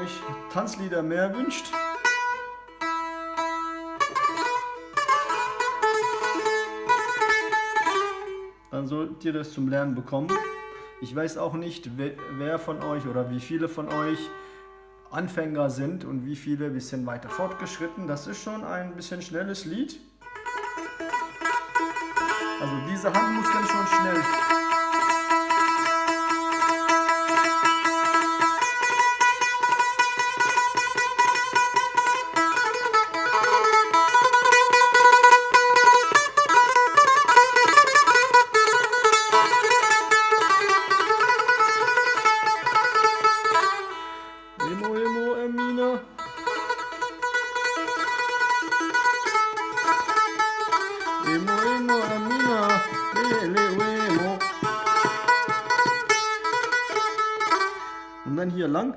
euch Tanzlieder mehr wünscht, dann sollt ihr das zum Lernen bekommen. Ich weiß auch nicht, wer von euch oder wie viele von euch Anfänger sind und wie viele ein bisschen weiter fortgeschritten. Das ist schon ein bisschen schnelles Lied. Also diese Hand muss dann schon schnell. Emo, emo, Amina. Emo, emo, Amina. Lele, emo. Und dann hier lang.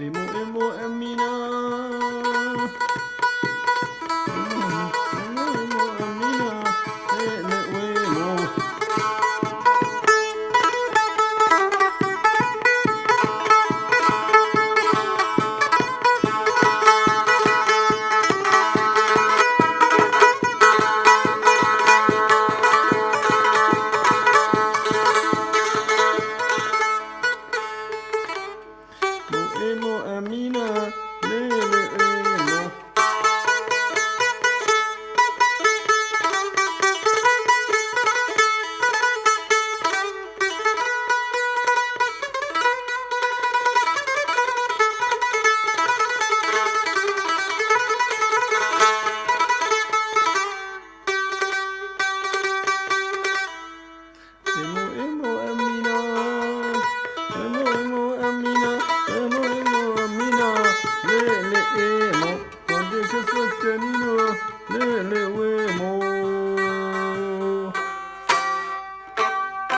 Emo, emo, Amina. Emo, emo, Amina. Lele, emo. Emo, Amina, lele, emo. Emo, emo, Amina. Emo, emo, Amina. Emo, emo, Amina. Lele, emo. Quando che sto pianino. Lele,